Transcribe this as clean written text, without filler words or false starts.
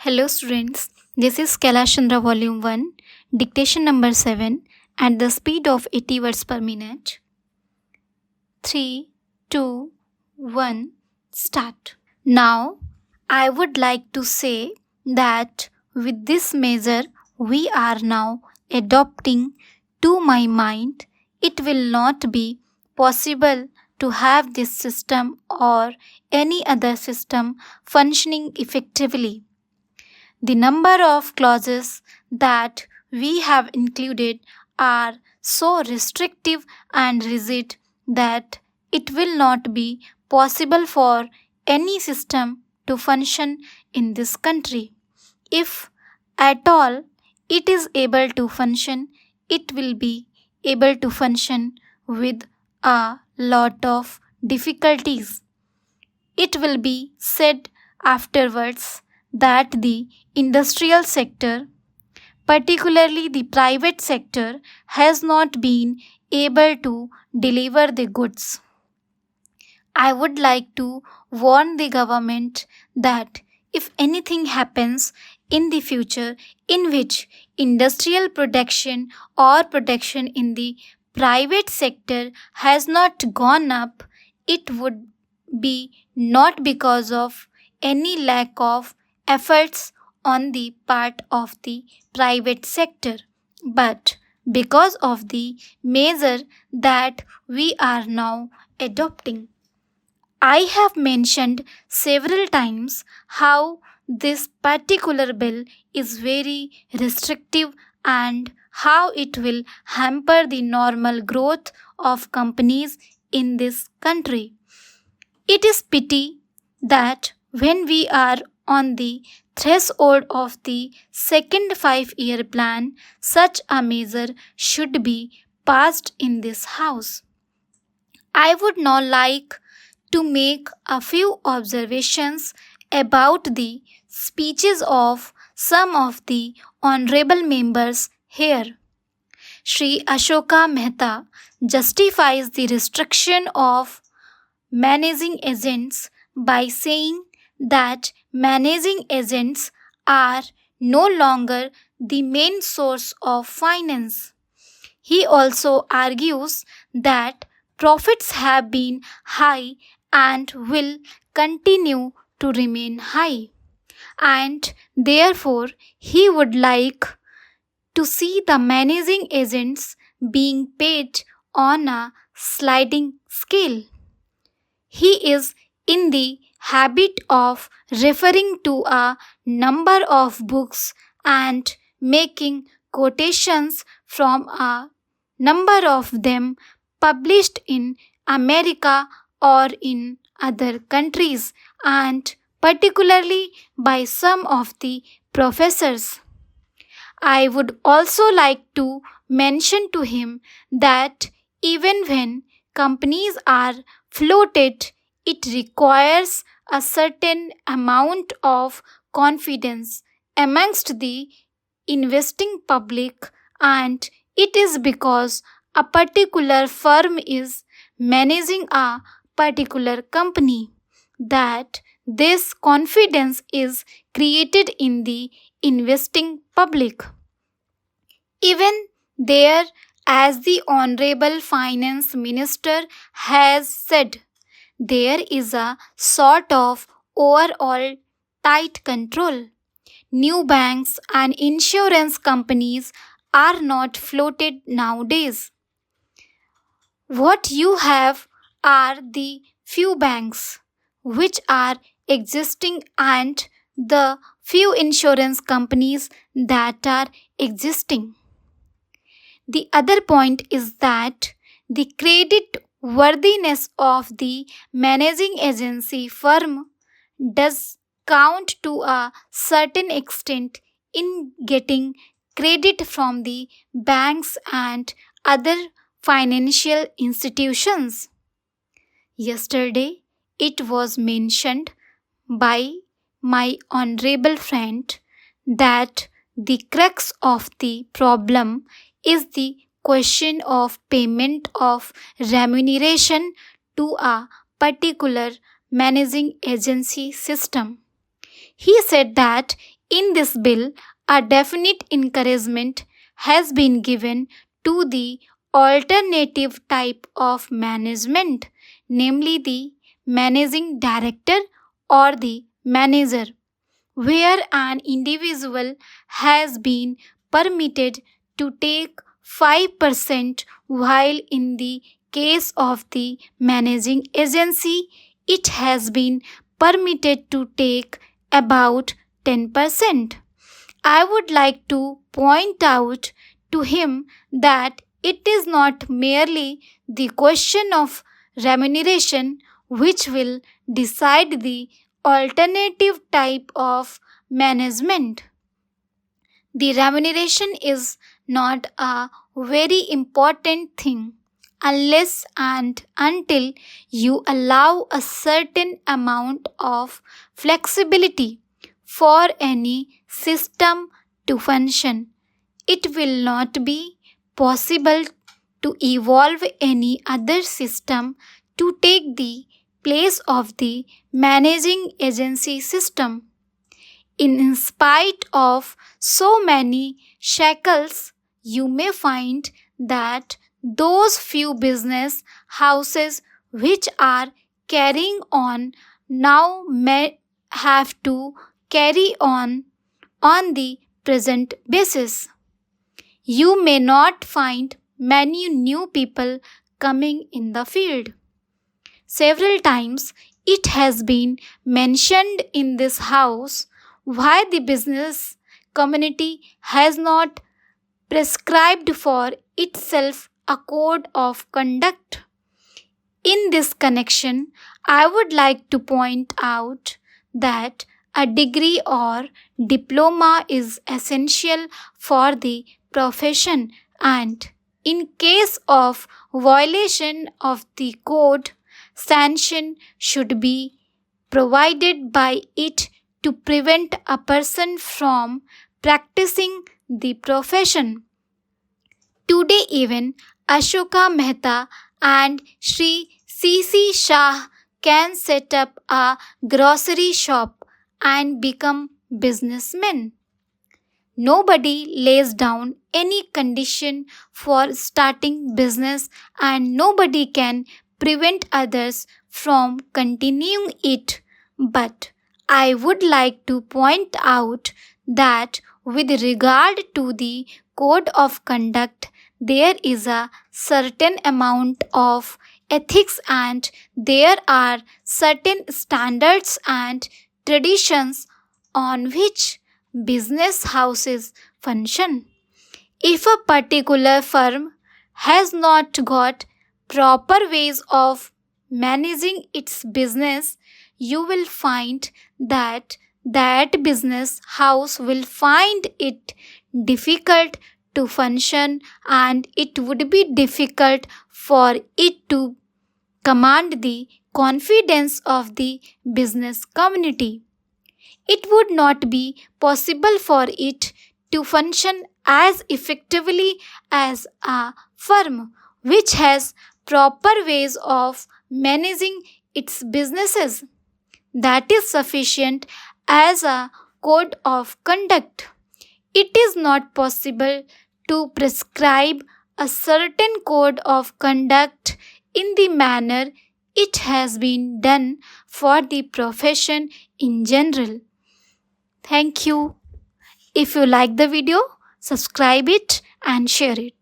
Hello students, this is Kailash Chandra volume 1, dictation number 7 at the speed of 80 words per minute. 3, 2, 1, start. Now, I would like to say that with this measure we are now adopting, to my mind, it will not be possible to have this system or any other system functioning effectively. The number of clauses that we have included are so restrictive and rigid that it will not be possible for any system to function in this country. If at all it is able to function, it will be able to function with a lot of difficulties. It will be said afterwards that the industrial sector, particularly the private sector, has not been able to deliver the goods. I would like to warn the government that if anything happens in the future in which industrial production or production in the private sector has not gone up, it would be not because of any lack of efforts on the part of the private sector, but because of the measure that we are now adopting. I have mentioned several times how this particular bill is very restrictive and how it will hamper the normal growth of companies in this country. It is pity that when we are on the threshold of the second 5-year plan, such a measure should be passed in this house. I would now like to make a few observations about the speeches of some of the honorable members here. Shri Ashoka Mehta justifies the restriction of managing agents by saying that managing agents are no longer the main source of finance. He also argues that profits have been high and will continue to remain high, and therefore he would like to see the managing agents being paid on a sliding scale. He is in the habit of referring to a number of books and making quotations from a number of them published in America or in other countries, and particularly by some of the professors. I would also like to mention to him that even when companies are floated, it requires a certain amount of confidence amongst the investing public, and it is because a particular firm is managing a particular company that this confidence is created in the investing public. Even there, as the Honorable Finance Minister has said, there is a sort of overall tight control. New banks and insurance companies are not floated nowadays. What you have are the few banks which are existing and the few insurance companies that are existing. The other point is that the credit worthiness of the managing agency firm does count to a certain extent in getting credit from the banks and other financial institutions. Yesterday, it was mentioned by my honorable friend that the crux of the problem is the question of payment of remuneration to a particular managing agency system. He said that In this bill, a definite encouragement has been given to the alternative type of management, namely the managing director or the manager, where an individual has been permitted to take 5%, while in the case of the managing agency, it has been permitted to take about 10%. I would like to point out to him that it is not merely the question of remuneration which will decide the alternative type of management. The remuneration is not a very important thing unless and until you allow a certain amount of flexibility for any system to function. It will not be possible to evolve any other system to take the place of the managing agency system. In spite of so many shackles, you may find that those few business houses which are carrying on now may have to carry on the present basis. You may not find many new people coming in the field. Several times it has been mentioned in this house why the business community has not prescribed for itself a code of conduct. In this connection, I would like to point out that a degree or diploma is essential for the profession, and in case of violation of the code, sanction should be provided by it to prevent a person from practicing the profession. Today even Ashoka Mehta and Sri C.C. Shah can set up a grocery shop and become businessmen. Nobody lays down any condition for starting business, and nobody can prevent others from continuing it. But I would like to point out that with regard to the code of conduct, there is a certain amount of ethics and there are certain standards and traditions on which business houses function. If a particular firm has not got proper ways of managing its business, you will find that business house will find it difficult to function, and it would be difficult for it to command the confidence of the business community. It would not be possible for it to function as effectively as a firm which has proper ways of managing its businesses. That is sufficient as a code of conduct. It is not possible to prescribe a certain code of conduct in the manner it has been done for the profession in general. Thank you. If you like the video, subscribe it and share it.